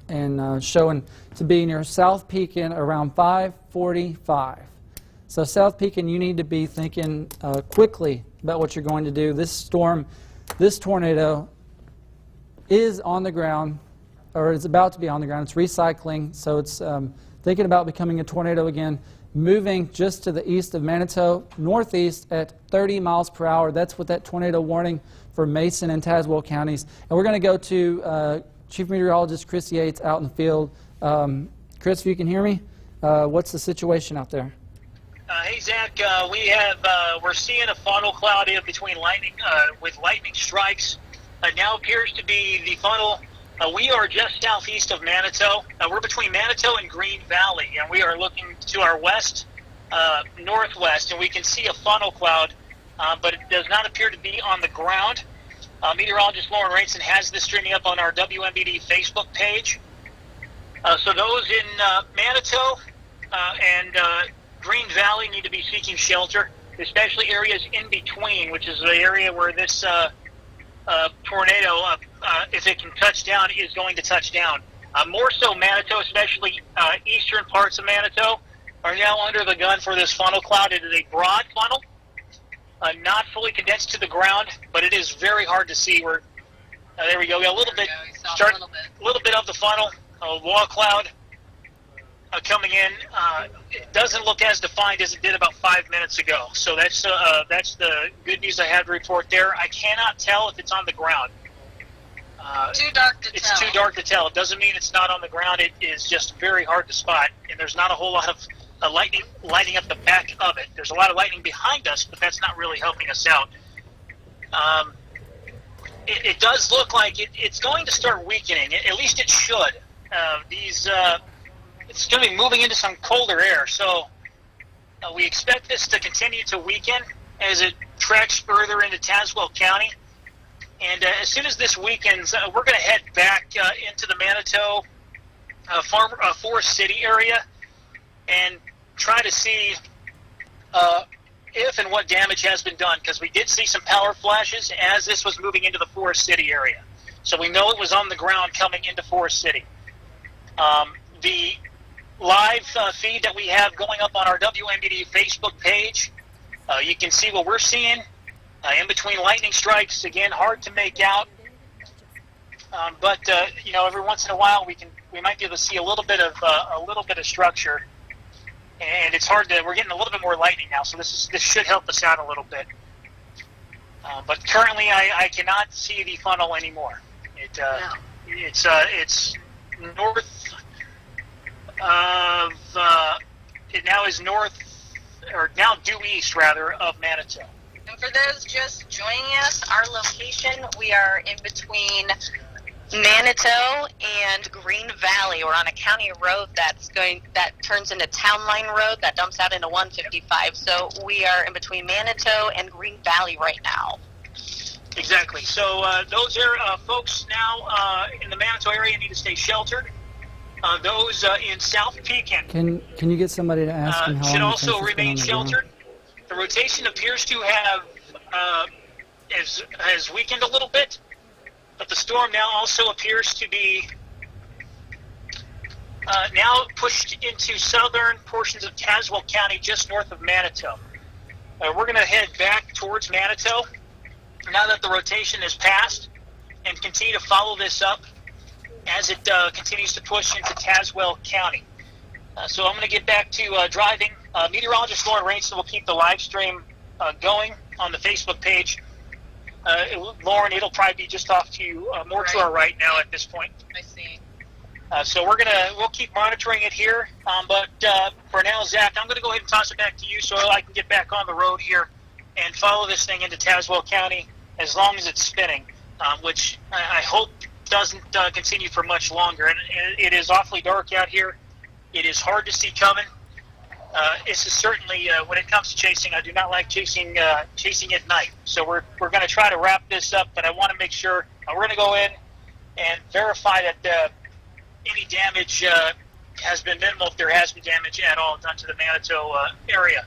and showing to be near South Pekin around 5:45. So South Pekin, you need to be thinking quickly about what you're going to do. This storm, this tornado is on the ground, or it's about to be on the ground. It's recycling, so it's thinking about becoming a tornado again, moving just to the east of Manitou, northeast at 30 miles per hour. That's what that tornado warning for Mason and Tazewell counties. And we're going to go to Chief Meteorologist Chris Yates out in the field. Chris, if you can hear me, what's the situation out there? Hey Zach, we're seeing a funnel cloud in between lightning with lightning strikes. Now appears to be the funnel. We are just southeast of Manitou. We're between Manitou and Green Valley, and we are looking to our west, northwest, and we can see a funnel cloud, but it does not appear to be on the ground. Meteorologist Lauren Rayson has this streaming up on our WMBD Facebook page. So those in Manitou and Green Valley need to be seeking shelter, especially areas in between, which is the area where this tornado, if it can touch down, is going to touch down. More so Manitou, especially eastern parts of Manitou, are now under the gun for this funnel cloud. It is a broad funnel, not fully condensed to the ground, but it is very hard to see. Where there we go. We got a little bit, a little bit of the funnel, a wall cloud coming in. It doesn't look as defined as it did about 5 minutes ago. So that's the good news I have to report there. I cannot tell if it's on the ground. Too dark to tell. It's too dark to tell. It doesn't mean it's not on the ground. It is just very hard to spot, and there's not a whole lot of lightning lighting up the back of it. There's a lot of lightning behind us, but that's not really helping us out. It does look like it's going to start weakening. At least it should. It's going to be moving into some colder air. So We expect this to continue to weaken as it tracks further into Tazewell County. And as soon as this weakens, we're going to head back into the Manitou Forest City area and try to see if and what damage has been done, because we did see some power flashes as this was moving into the Forest City area. So we know it was on the ground coming into Forest City. The live feed that we have going up on our WMBD Facebook page, you can see what we're seeing in between lightning strikes. Again, hard to make out, but you know, every once in a while we might be able to see a little bit of structure, and it's hard to. We're getting a little bit more lightning now, so this should help us out a little bit. But currently, I cannot see the funnel anymore. It's north of it now is north, or now due east rather, of Manitou. And for those just joining us, our location, we are in between Manitou and Green Valley. We're on a county road that turns into Town Line Road that dumps out into 155. So we are in between Manitou and Green Valley right now. Exactly. So those are folks now in the Manitou area need to stay sheltered. Those in South Pekin can you get somebody to ask him how should long also remain sheltered. The rotation appears to have has weakened a little bit, but the storm now also appears to be now pushed into southern portions of Tazewell County, just north of Manitou. We're going to head back towards Manitou now that the rotation has passed, and continue to follow this up as it continues to push into Tazewell County. So I'm going to get back to driving. Meteorologist Lauren Rainston will keep the live stream going on the Facebook page. Lauren, it'll probably be just off to you, more to our right now at this point. I see. So we'll keep monitoring it here. But for now, Zach, I'm going to go ahead and toss it back to you so I can get back on the road here and follow this thing into Tazewell County as long as it's spinning, which I hope doesn't continue for much longer. And it is awfully dark out here. It is hard to see coming. This is certainly, when it comes to chasing, I do not like chasing at night. So we're going to try to wrap this up, but I want to make sure we're going to go in and verify that any damage has been minimal, if there has been damage at all done to the Manitou area.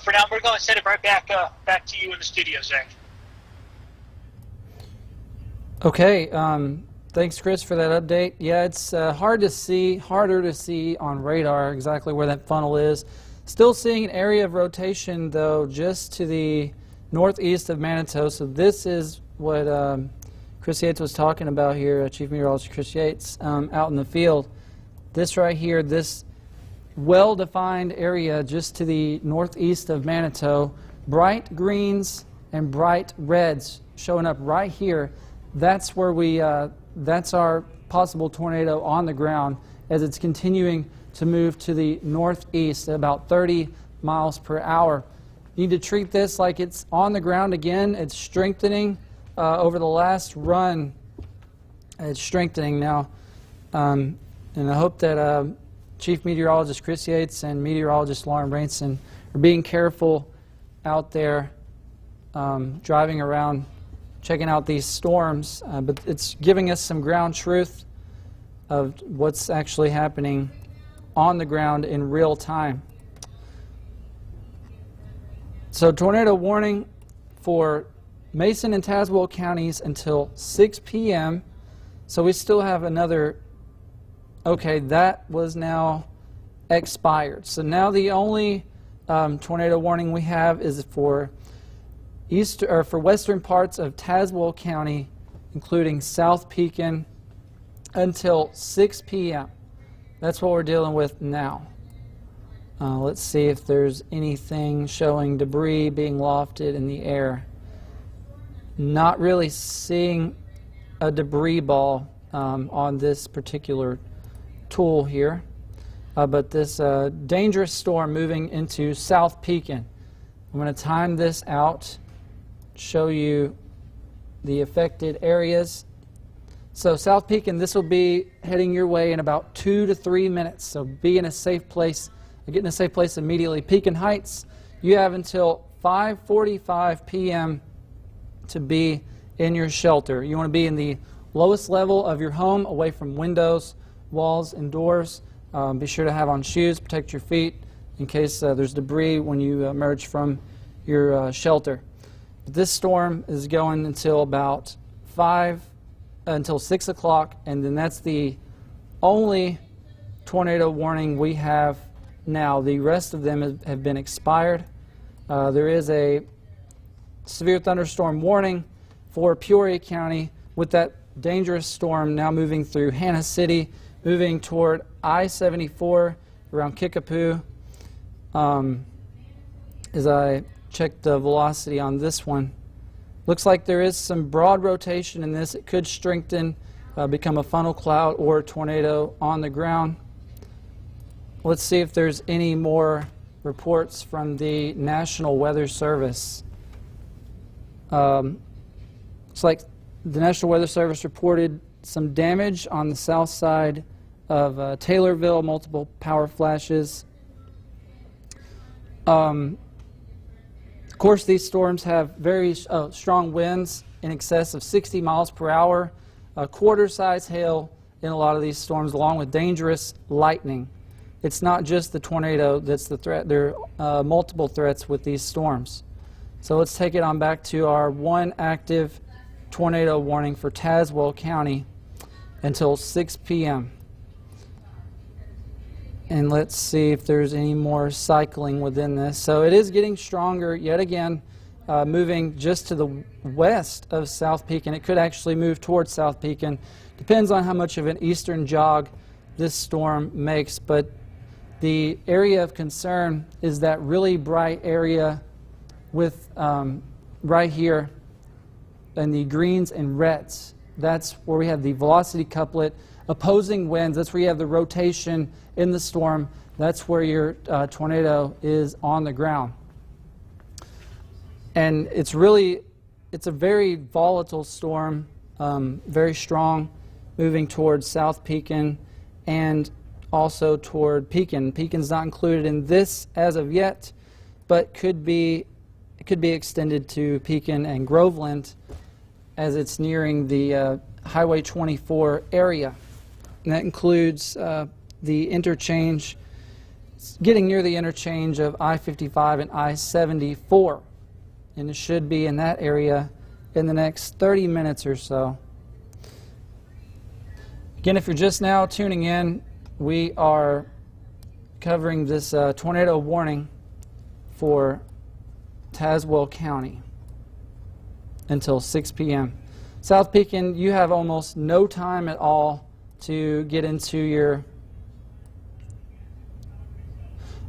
For now, we're going to send it right back to you in the studio, Zach. Okay. Thanks, Chris, for that update. Yeah, it's harder to see on radar exactly where that funnel is. Still seeing an area of rotation, though, just to the northeast of Manitou. So this is what Chris Yates was talking about here, Chief Meteorologist Chris Yates, out in the field. This right here, this well-defined area just to the northeast of Manitou, bright greens and bright reds showing up right here. That's where that's our possible tornado on the ground as it's continuing to move to the northeast at about 30 miles per hour. You need to treat this like it's on the ground again. It's strengthening over the last run. It's strengthening now. And I hope that Chief Meteorologist Chris Yates and Meteorologist Lauren Rainston are being careful out there driving around, checking out these storms, but it's giving us some ground truth of what's actually happening on the ground in real time. So tornado warning for Mason and Tazewell counties until 6 p.m. So we still have another, okay, that was now expired. So now the only tornado warning we have is for western parts of Tazewell County, including South Pekin, until 6 p.m. That's what we're dealing with now. Let's see if there's anything showing debris being lofted in the air. Not really seeing a debris ball on this particular tool here, but this dangerous storm moving into South Pekin. I'm going to time this out, show you the affected areas. So South Pekin, this will be heading your way in about 2 to 3 minutes, so be in a safe place get in a safe place immediately. Pekin Heights, you have until 5:45 p.m. to be in your shelter. You want to be in the lowest level of your home, away from windows, walls, and doors. Be sure to have on shoes, protect your feet in case there's debris when you emerge from your shelter. But this storm is going until about 6 o'clock, and then that's the only tornado warning we have now. The rest of them have been expired. There is a severe thunderstorm warning for Peoria County, with that dangerous storm now moving through Hannah City, moving toward I-74 around Kickapoo. As I check the velocity on this one, looks like there is some broad rotation in this. It could strengthen, become a funnel cloud or a tornado on the ground. Let's see if there's any more reports from the National Weather Service. It's like the National Weather Service reported some damage on the south side of Taylorville, multiple power flashes. Of course, these storms have very strong winds in excess of 60 miles per hour, quarter-size hail in a lot of these storms, along with dangerous lightning. It's not just the tornado that's the threat. There are multiple threats with these storms. So let's take it on back to our one active tornado warning for Tazewell County until 6 p.m. And let's see if there's any more cycling within this. So it is getting stronger yet again, moving just to the west of South Pekin. It could actually move towards South Pekin. Depends on how much of an eastern jog this storm makes. But the area of concern is that really bright area with right here and the greens and reds. That's where we have the velocity couplet, opposing winds. That's where you have the rotation in the storm. That's where your tornado is on the ground. And it's a very volatile storm, very strong, moving towards South Pekin and also toward Pekin. Pekin's not included in this as of yet, but it could be extended to Pekin and Groveland as it's nearing the Highway 24 area. And that includes the interchange, getting near the interchange of I-55 and I-74. And it should be in that area in the next 30 minutes or so. Again, if you're just now tuning in, we are covering this tornado warning for Tazewell County until 6 p.m. South Pekin, you have almost no time at all to get into your...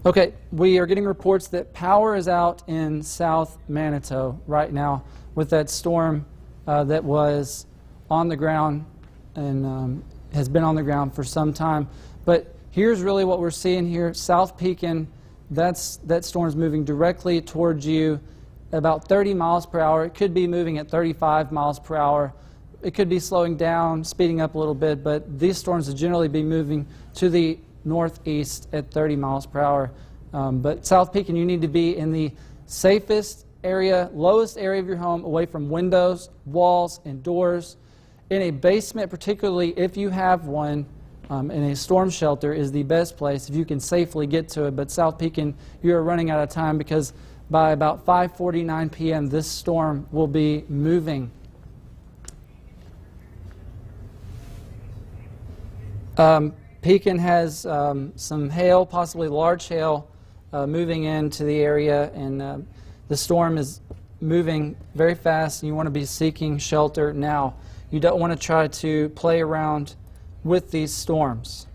Okay, we are getting reports that power is out in South Manitou right now with that storm that was on the ground and has been on the ground for some time. But here's really what we're seeing here. South Pekin, that storm's moving directly towards you about 30 miles per hour. It could be moving at 35 miles per hour. It could be slowing down, speeding up a little bit, but these storms will generally be moving to the northeast at 30 miles per hour. But South Pekin, you need to be in the safest area, lowest area of your home, away from windows, walls, and doors. In a basement, particularly if you have one, in a storm shelter is the best place if you can safely get to it. But South Pekin, you're running out of time because by about 5:49 p.m. this storm will be moving. Pekin has some hail, possibly large hail, moving into the area, and the storm is moving very fast, and you want to be seeking shelter now. You don't want to try to play around with these storms.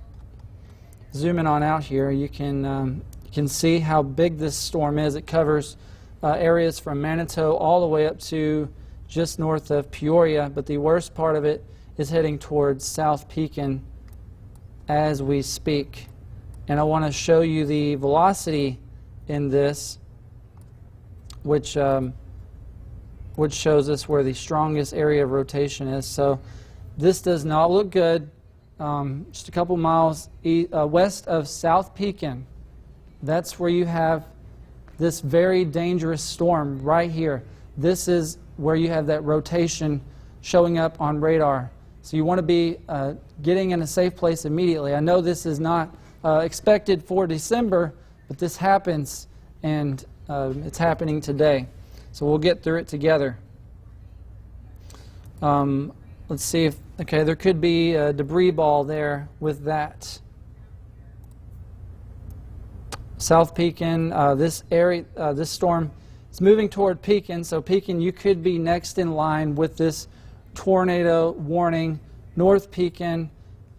Zooming on out here, you can see how big this storm is. It covers areas from Manitou all the way up to just north of Peoria, but the worst part of it is heading towards South Pekin as we speak. And I want to show you the velocity in this, which shows us where the strongest area of rotation is. So this does not look good. Just a couple miles west of South Pekin, that's where you have this very dangerous storm right here. This is where you have that rotation showing up on radar. So you want to be getting in a safe place immediately. I know this is not expected for December, but this happens, and it's happening today. So we'll get through it together. Let's see if, okay, there could be a debris ball there with that. South Pekin, this area, this storm is moving toward Pekin, so Pekin, you could be next in line with this tornado warning. North Pekin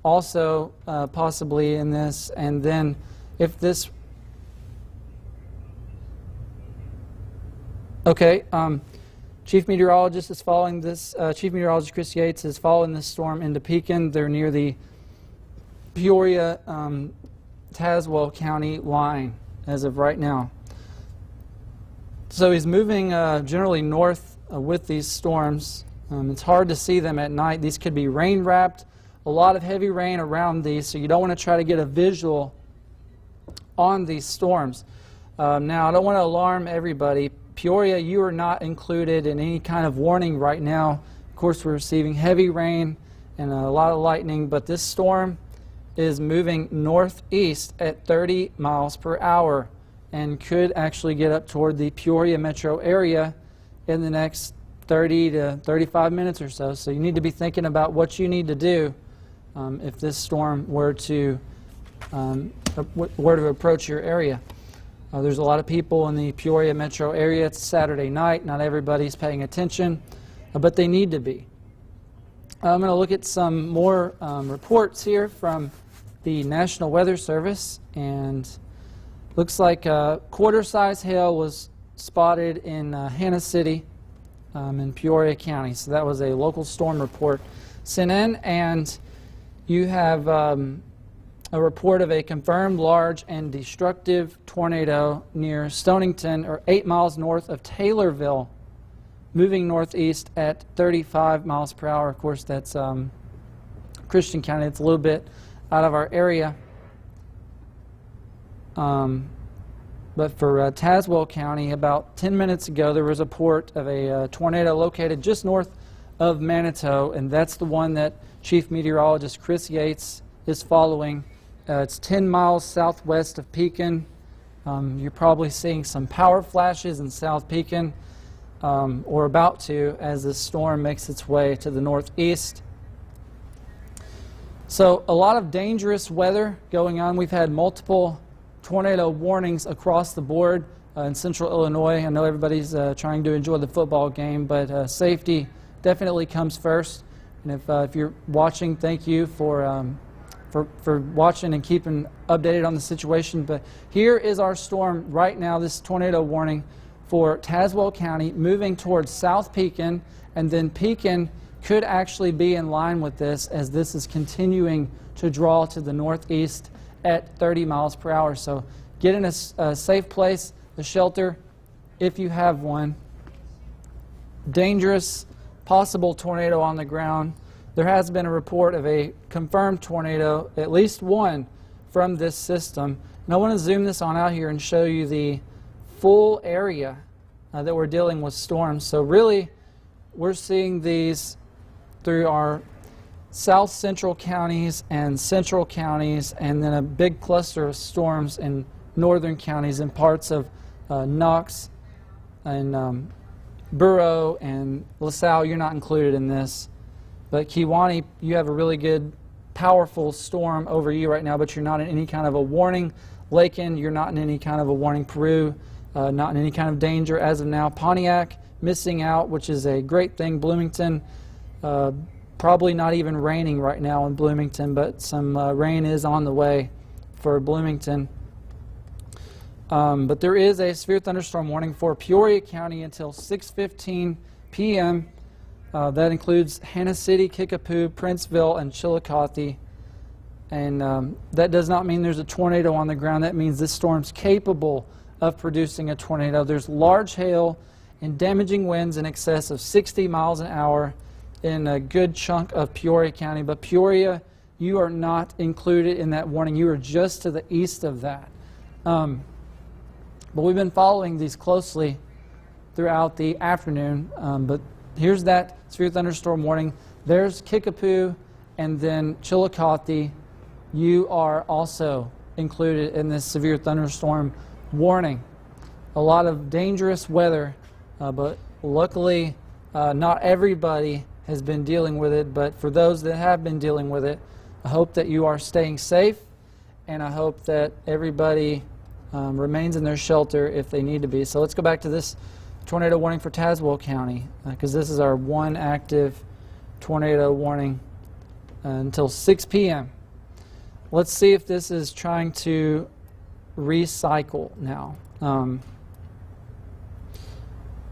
also possibly in this, and then if this, okay, Chief Meteorologist is following this, Chief Meteorologist Chris Yates is following this storm into Pekin. They're near the Peoria, Tazewell County line as of right now. So he's moving generally north with these storms. It's hard to see them at night. These could be rain wrapped, a lot of heavy rain around these, so you don't want to try to get a visual on these storms. Now, I don't want to alarm everybody. Peoria, you are not included in any kind of warning right now. Of course, we're receiving heavy rain and a lot of lightning, but this storm is moving northeast at 30 miles per hour and could actually get up toward the Peoria metro area in the next 30 to 35 minutes or so. So you need to be thinking about what you need to do if this storm were to approach your area. There's a lot of people in the Peoria metro area. It's Saturday night. Not everybody's paying attention, but they need to be. I'm going to look at some more reports here from the National Weather Service, and looks like quarter-size hail was spotted in Hannah City in Peoria County. So that was a local storm report sent in, and you have a report of a confirmed large and destructive tornado near Stonington, or 8 miles north of Taylorville, moving northeast at 35 miles per hour. Of course, that's Christian County. It's a little bit out of our area. But for Tazewell County, about 10 minutes ago, there was a report of a tornado located just north of Manitou, and that's the one that Chief Meteorologist Chris Yates is following. It's 10 miles southwest of Pekin. You're probably seeing some power flashes in South Pekin, or about to, as this storm makes its way to the northeast. So a lot of dangerous weather going on. We've had multiple tornado warnings across the board in central Illinois. I know everybody's trying to enjoy the football game, but safety definitely comes first. And if you're watching, thank you for watching and keeping updated on the situation. But here is our storm right now, this tornado warning for Tazewell County, moving towards South Pekin, and then Pekin could actually be in line with this as this is continuing to draw to the northeast at 30 miles per hour. So get in a safe place, the shelter, if you have one. Dangerous, possible tornado on the ground. There has been a report of a confirmed tornado, at least one, from this system. And I want to zoom this on out here and show you the full area that we're dealing with storms. So really, we're seeing these through our south central counties and central counties, and then a big cluster of storms in northern counties and parts of Knox and Burrow and LaSalle. You're not included in this. But Kewanee, you have a really good, powerful storm over you right now, but you're not in any kind of a warning. Lakin, you're not in any kind of a warning. Peru, not in any kind of danger as of now. Pontiac, missing out, which is a great thing. Bloomington, probably not even raining right now in Bloomington, but some rain is on the way for Bloomington. But there is a severe thunderstorm warning for Peoria County until 6:15 p.m. That includes Hannah City, Kickapoo, Princeville, and Chillicothe. And that does not mean there's a tornado on the ground. That means this storm's capable of producing a tornado. There's large hail and damaging winds in excess of 60 miles an hour in a good chunk of Peoria County. But Peoria, you are not included in that warning. You are just to the east of that. But we've been following these closely throughout the afternoon. But here's that severe thunderstorm warning. There's Kickapoo and then Chillicothe. You are also included in this severe thunderstorm warning. A lot of dangerous weather, but luckily not everybody has been dealing with it. But for those that have been dealing with it, I hope that you are staying safe, and I hope that everybody remains in their shelter if they need to be. So let's go back to this tornado warning for Tazewell County, because this is our one active tornado warning until 6 p.m. Let's see if this is trying to recycle now.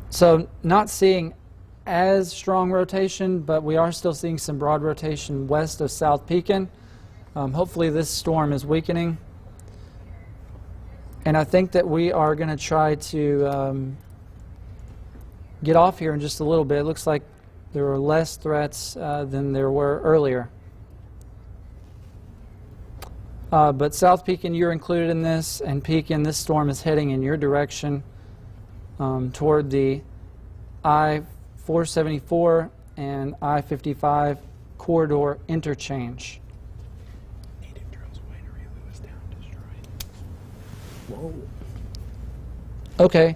So not seeing as strong rotation, but we are still seeing some broad rotation west of South Pekin. Hopefully this storm is weakening. And I think that we are going to try to get off here in just a little bit. It looks like there were less threats than there were earlier. But South Pekin, you're included in this, and Pekin, this storm is heading in your direction toward the I-474 and I-55 corridor interchange. Native Trails Winery, Lewistown destroyed. Whoa. Okay.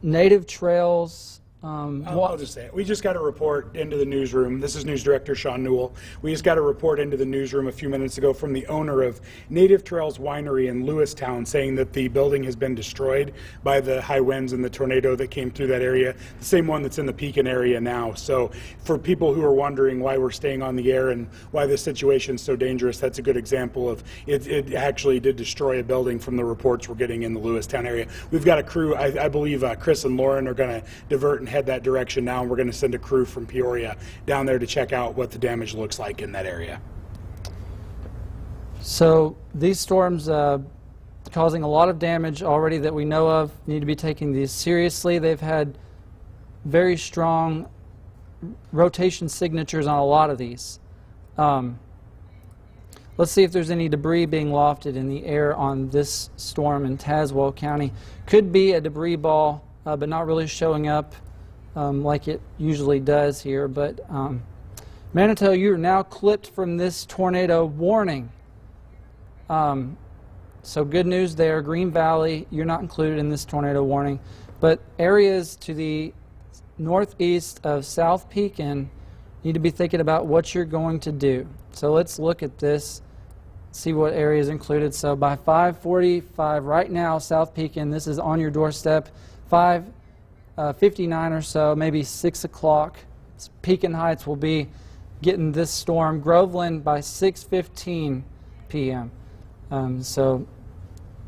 Native Trails. I'll just say it. We just got a report into the newsroom. This is News Director Sean Newell. We just got a report into the newsroom a few minutes ago from the owner of Native Trails Winery in Lewistown saying that the building has been destroyed by the high winds and the tornado that came through that area, the same one that's in the Pekin area now. So for people who are wondering why we're staying on the air and why this situation is so dangerous, that's a good example of it actually did destroy a building from the reports we're getting in the Lewistown area. We've got a crew, I believe Chris and Lauren are going to divert and head that direction now, and we're going to send a crew from Peoria down there to check out what the damage looks like in that area. So these storms causing a lot of damage already that we know of. Need to be taking these seriously. They've had very strong rotation signatures on a lot of these. Let's see if there's any debris being lofted in the air on this storm in Tazewell County. Could be a debris ball, but not really showing up like it usually does here. But Manitou, you're now clipped from this tornado warning. So good news there. Green Valley, you're not included in this tornado warning. But areas to the northeast of South Pekin need to be thinking about what you're going to do. So let's look at this, see what area is included. So by 5:45 right now, South Pekin, this is on your doorstep. 5:59 or so, maybe 6 o'clock, Pekin Heights will be getting this storm. Groveland by 6:15 p.m. So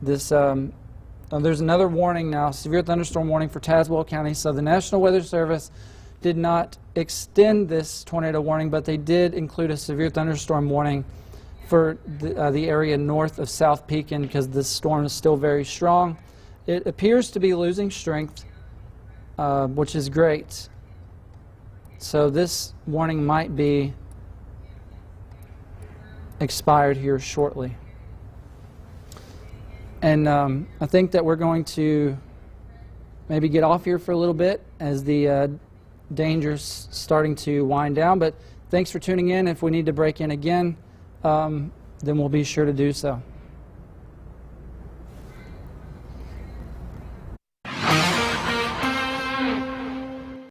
this there's another warning now, severe thunderstorm warning for Tazewell County. So the National Weather Service did not extend this tornado warning, but they did include a severe thunderstorm warning for the area north of South Pekin because this storm is still very strong. It appears to be losing strength, which is great. So this warning might be expired here shortly. And I think that we're going to maybe get off here for a little bit as the danger's starting to wind down. But thanks for tuning in. If we need to break in again, then we'll be sure to do so.